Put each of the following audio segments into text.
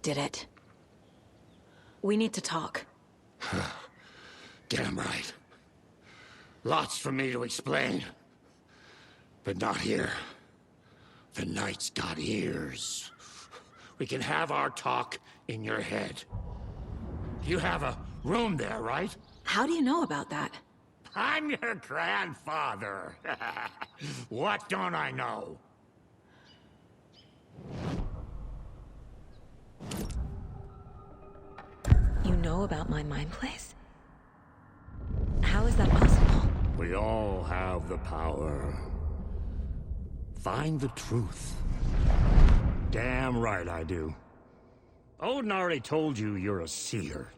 did it. We need to talk. Damn right. Lots for me to explain. But not here. The night's got ears. We can have our talk in your head. You have a room there, right? How do you know about that? I'm your grandfather. What don't I know? You know about my mind place? How is that possible? We all have the power. Find the truth. Damn right I do. Odin already told you you're a seer.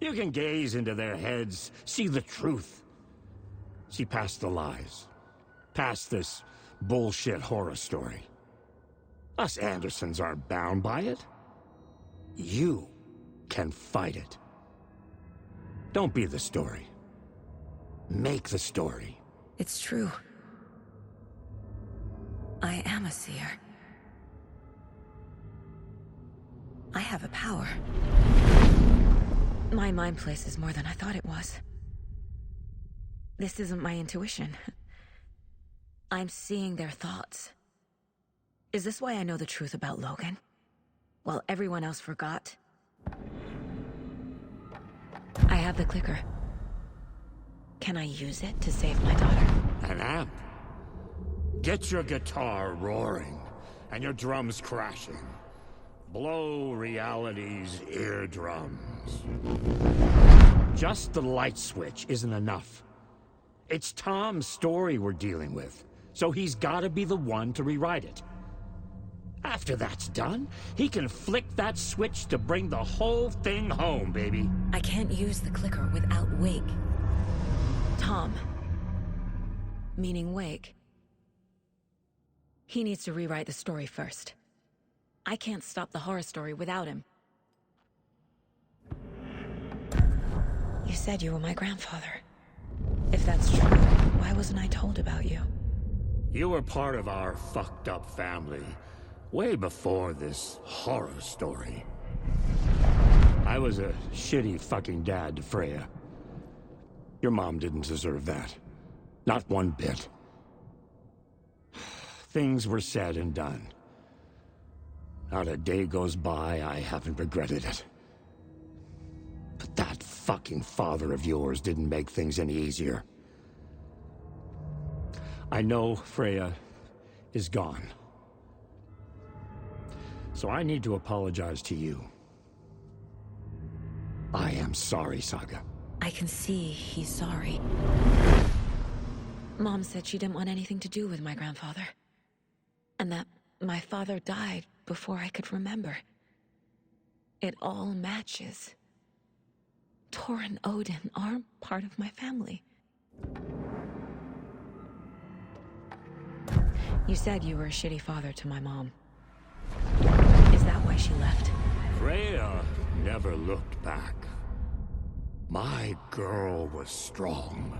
You can gaze into their heads, see the truth. See past the lies. Past this bullshit horror story. Us Andersons aren't bound by it. You can fight it. Don't be the story. Make the story. It's true. I am a seer. I have a power. My mind place is more than I thought it was. This isn't my intuition. I'm seeing their thoughts. Is this why I know the truth about Logan? While everyone else forgot? I have the clicker. Can I use it to save my daughter? An amp. Get your guitar roaring, and your drums crashing. Blow reality's eardrums. Just the light switch isn't enough. It's Tom's story we're dealing with, so he's gotta be the one to rewrite it. After that's done, he can flick that switch to bring the whole thing home, baby. I can't use the clicker without Wake. Tom. Meaning Wake. He needs to rewrite the story first. I can't stop the horror story without him. You said you were my grandfather. If that's true, why wasn't I told about you? You were part of our fucked up family, way before this horror story. I was a shitty fucking dad to Freya. Your mom didn't deserve that. Not one bit. Things were said and done. Not a day goes by I haven't regretted it. But that fucking father of yours didn't make things any easier. I know Freya is gone. So I need to apologize to you. I am sorry, Saga. I can see he's sorry. Mom said she didn't want anything to do with my grandfather. And that my father died before I could remember. It all matches. Tor and Odin are part of my family. You said you were a shitty father to my mom. Is that why she left? Freya never looked back. My girl was strong.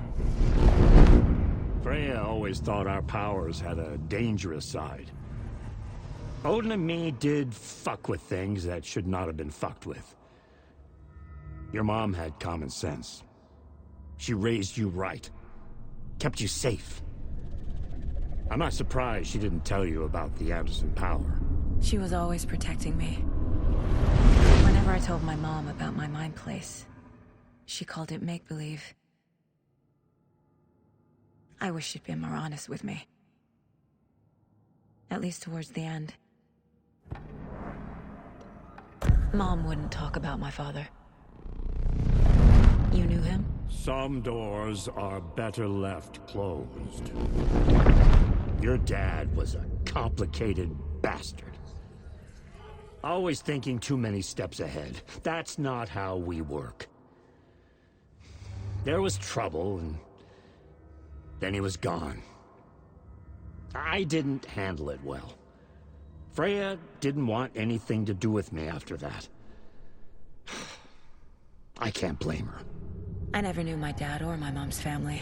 Freya always thought our powers had a dangerous side. Odin and me did fuck with things that should not have been fucked with. Your mom had common sense. She raised you right. Kept you safe. I'm not surprised she didn't tell you about the Anderson power. She was always protecting me. Whenever I told my mom about my mind place, she called it make-believe. I wish she'd been more honest with me. At least towards the end. Mom wouldn't talk about my father. You knew him? Some doors are better left closed. Your dad was a complicated bastard. Always thinking too many steps ahead. That's not how we work. There was trouble, and then he was gone. I didn't handle it well. Freya didn't want anything to do with me after that. I can't blame her. I never knew my dad or my mom's family.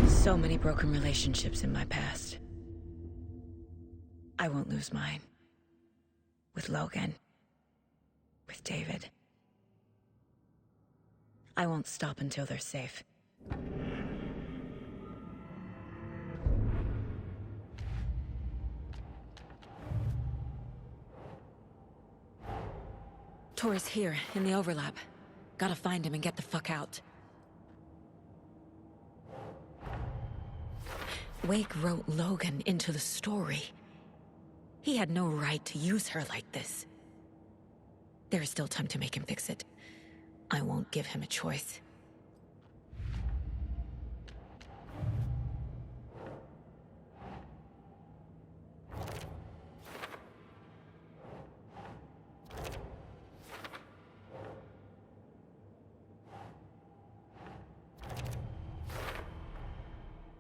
So many broken relationships in my past. I won't lose mine. With Logan. With David. I won't stop until they're safe. Tor's here, in the overlap. Gotta find him and get the fuck out. Wake wrote Logan into the story. He had no right to use her like this. There is still time to make him fix it. I won't give him a choice.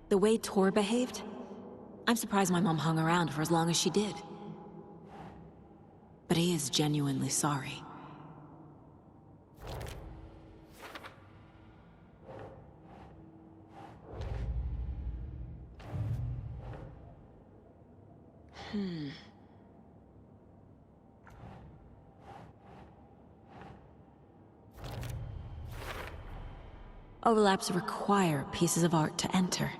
The way Tor behaved? I'm surprised my mom hung around for as long as she did. But he is genuinely sorry. Overlaps require pieces of art to enter.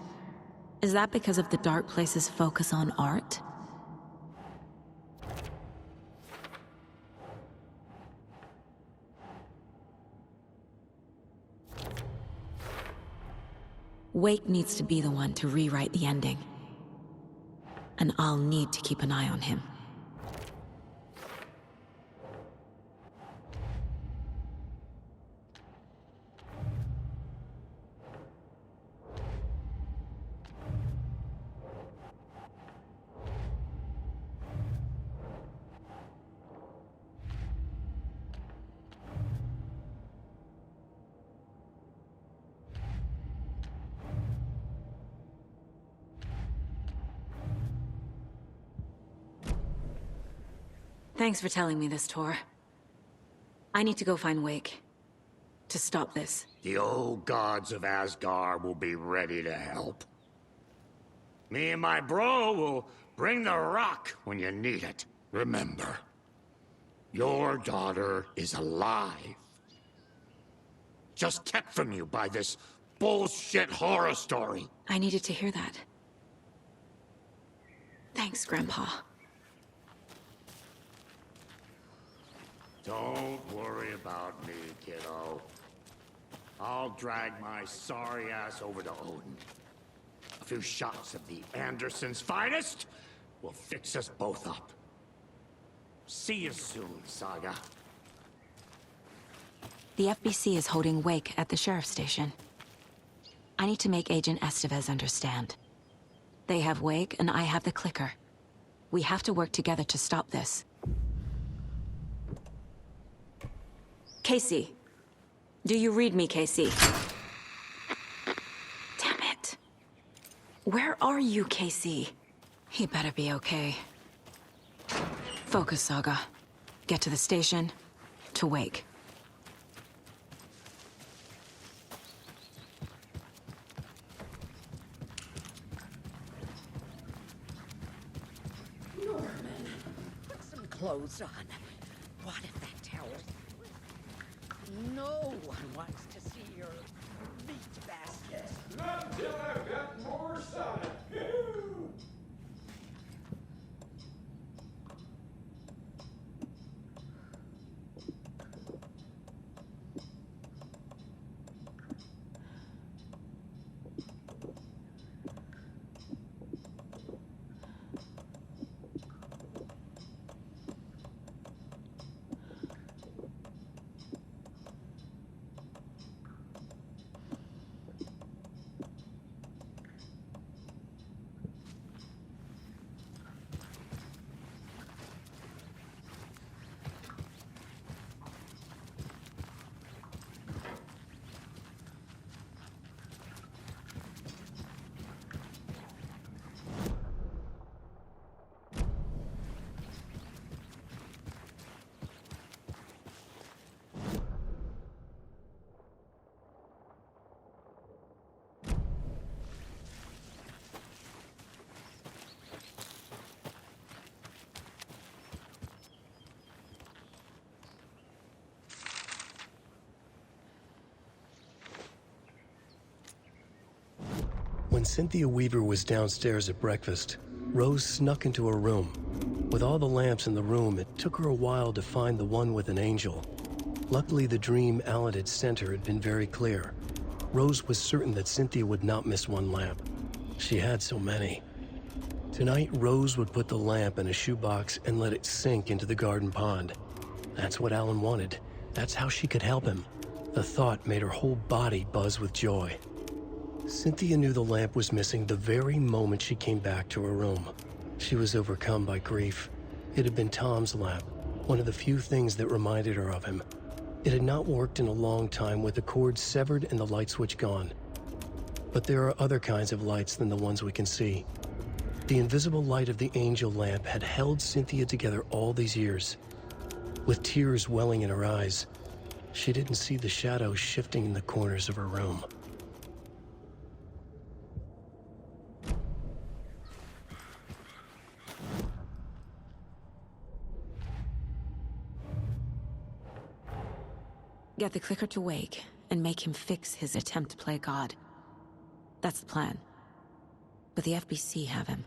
Is that because of the Dark Place's focus on art? Wake needs to be the one to rewrite the ending. And I'll need to keep an eye on him. Thanks for telling me this, Tor. I need to go find Wake. To stop this. The old gods of Asgard will be ready to help. Me and my bro will bring the rock when you need it. Remember, your daughter is alive. Just kept from you by this bullshit horror story. I needed to hear that. Thanks, Grandpa. Don't worry about me, kiddo. I'll drag my sorry ass over to Odin. A few shots of the Andersons' finest will fix us both up. See you soon, Saga. The FBC is holding Wake at the sheriff's station. I need to make Agent Estevez understand. They have Wake and I have the clicker. We have to work together to stop this. Casey. Do you read me, Casey? Damn it. Where are you, Casey? He better be okay. Focus, Saga. Get to the station, to Wake. Norman, put some clothes on. What if that towel... No one wants to see your meat basket. Not until I've got more Sonic. When Cynthia Weaver was downstairs at breakfast, Rose snuck into her room. With all the lamps in the room, it took her a while to find the one with an angel. Luckily, the dream Alan had sent her had been very clear. Rose was certain that Cynthia would not miss one lamp. She had so many. Tonight, Rose would put the lamp in a shoebox and let it sink into the garden pond. That's what Alan wanted. That's how she could help him. The thought made her whole body buzz with joy. Cynthia knew the lamp was missing the very moment she came back to her room. She was overcome by grief. It had been Tom's lamp, one of the few things that reminded her of him. It had not worked in a long time with the cord severed and the light switch gone. But there are other kinds of lights than the ones we can see. The invisible light of the angel lamp had held Cynthia together all these years. With tears welling in her eyes, she didn't see the shadows shifting in the corners of her room. Get the clicker to wake and make him fix his attempt to play God. That's the plan. But the FBC have him.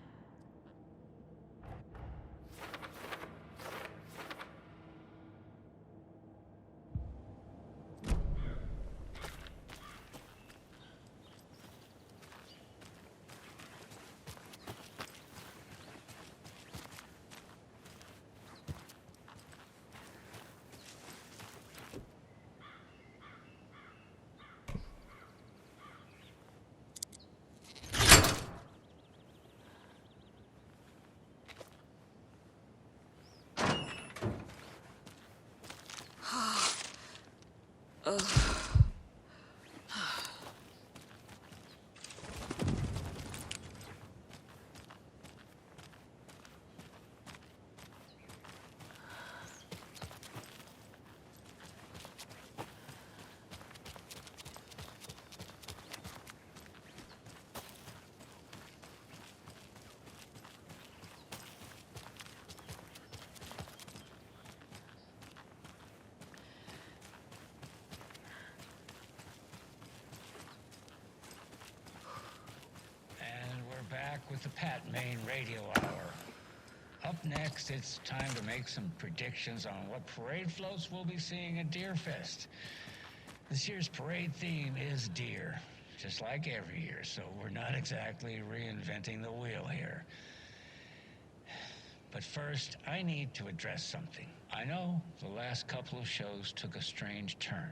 Back with the Pat Maine Radio Hour. Up next, it's time to make some predictions on what parade floats we'll be seeing at Deerfest. This year's parade theme is deer, just like every year, so we're not exactly reinventing the wheel here. But first, I need to address something. I know the last couple of shows took a strange turn,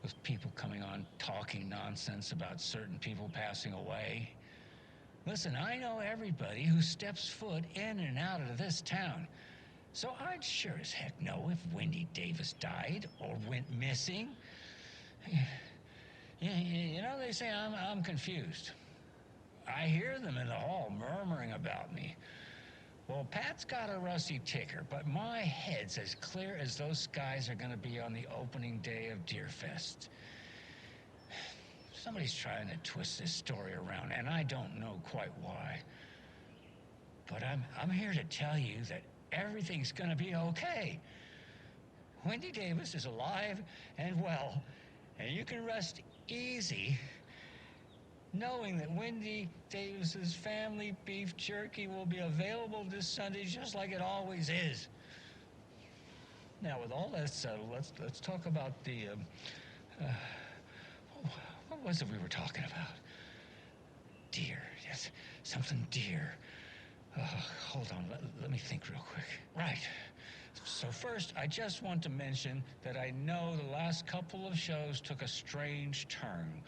with people coming on talking nonsense about certain people passing away. Listen, I know everybody who steps foot in and out of this town. So I'd sure as heck know if Wendy Davis died or went missing. You know, they say I'm confused. I hear them in the hall murmuring about me. Well, Pat's got a rusty ticker, but my head's as clear as those skies are gonna be on the opening day of Deerfest. Somebody's trying to twist this story around, and I don't know quite why. But I'm here to tell you that everything's gonna be okay. Wendy Davis is alive and well, and you can rest easy knowing that Wendy Davis's family beef jerky will be available this Sunday just like it always is. Now, with all that settled, let's talk about the what was it we were talking about? Deer, yes, something deer. Hold on, let me think real quick. Right. So first, I just want to mention that I know the last couple of shows took a strange turn,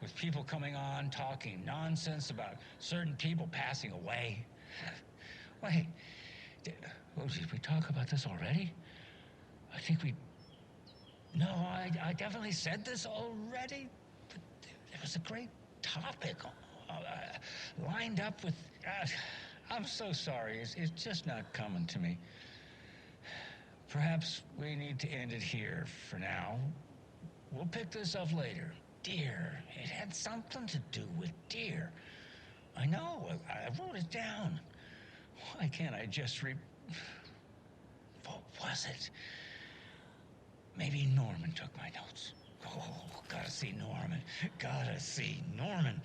with people coming on talking nonsense about certain people passing away. Wait, did we talk about this already? I think we... No, I definitely said this already. It was a great topic, lined up with... I'm so sorry, it's just not coming to me. Perhaps we need to end it here for now. We'll pick this up later. Deer, it had something to do with deer. I know, I wrote it down. Why can't I just What was it? Maybe Norman took my notes. Oh, gotta see Norman. Gotta see Norman.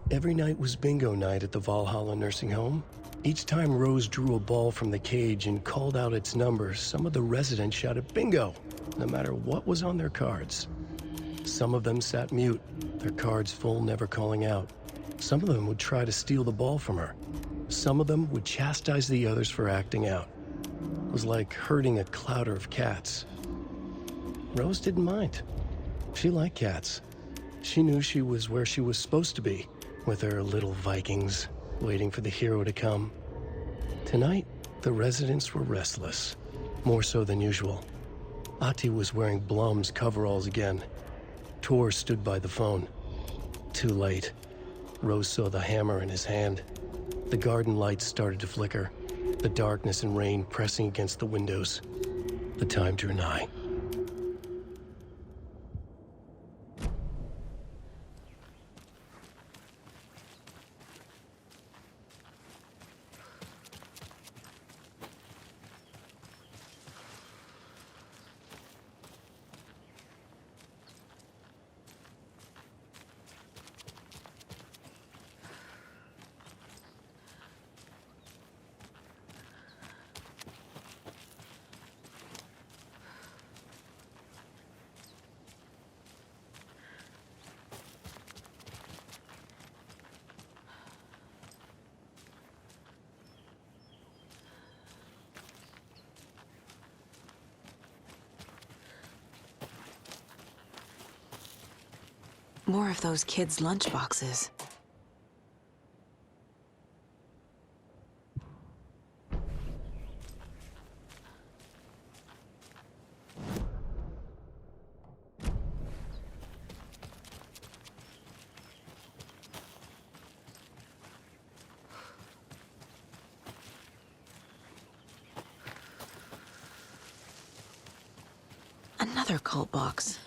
Every night was bingo night at the Valhalla nursing home. Each time Rose drew a ball from the cage and called out its number, some of the residents shouted bingo, no matter what was on their cards. Some of them sat mute, their cards full, never calling out. Some of them would try to steal the ball from her. Some of them would chastise the others for acting out. It was like herding a clouder of cats. Rose didn't mind. She liked cats. She knew she was where she was supposed to be, with her little Vikings, waiting for the hero to come. Tonight, the residents were restless, more so than usual. Ahti was wearing Blum's coveralls again. Tor stood by the phone. Too late. Rose saw the hammer in his hand. The garden lights started to flicker, the darkness and rain pressing against the windows. The time drew nigh. More of those kids' lunchboxes. Another cult box.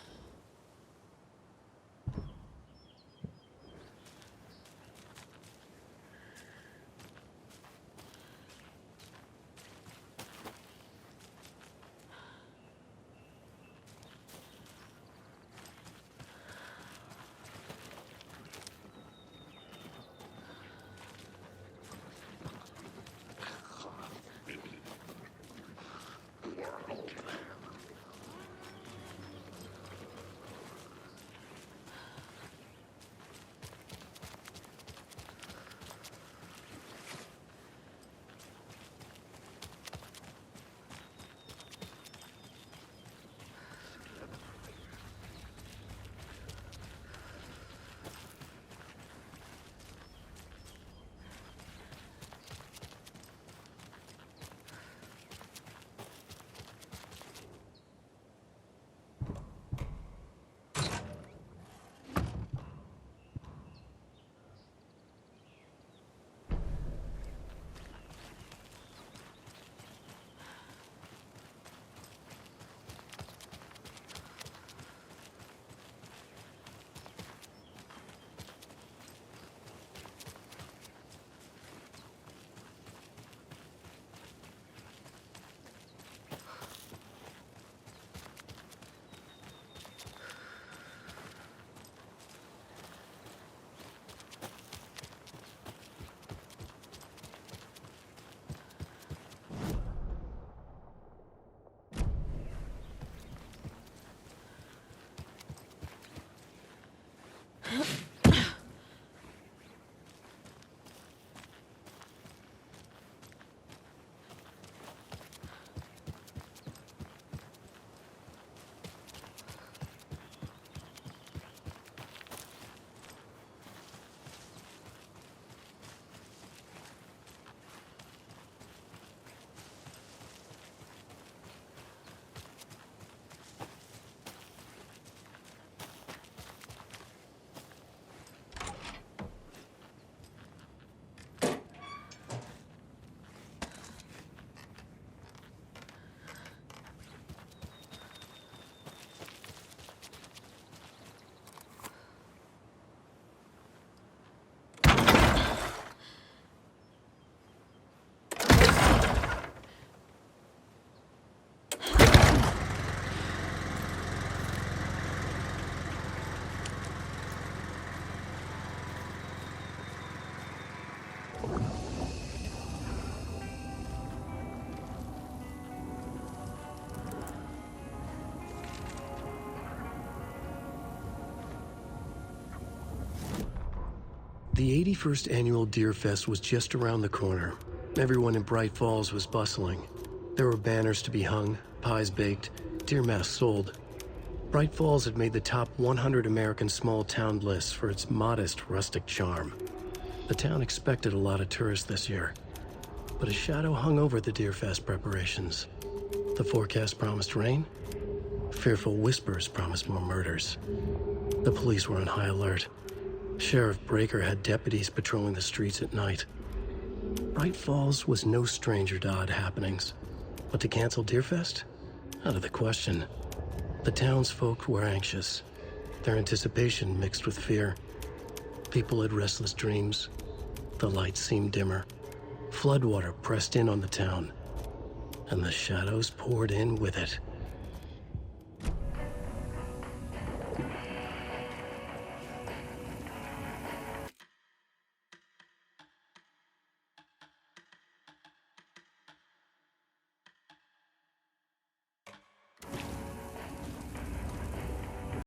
The 81st annual Deer Fest was just around the corner. Everyone in Bright Falls was bustling. There were banners to be hung, pies baked, deer masks sold. Bright Falls had made the top 100 American small town lists for its modest, rustic charm. The town expected a lot of tourists this year, but a shadow hung over the Deer Fest preparations. The forecast promised rain. Fearful whispers promised more murders. The police were on high alert. Sheriff Breaker had deputies patrolling the streets at night. Bright Falls was no stranger to odd happenings, but to cancel Deer Fest? Out of the question. The townsfolk were anxious, their anticipation mixed with fear. People had restless dreams. The lights seemed dimmer. Floodwater pressed in on the town, and the shadows poured in with it.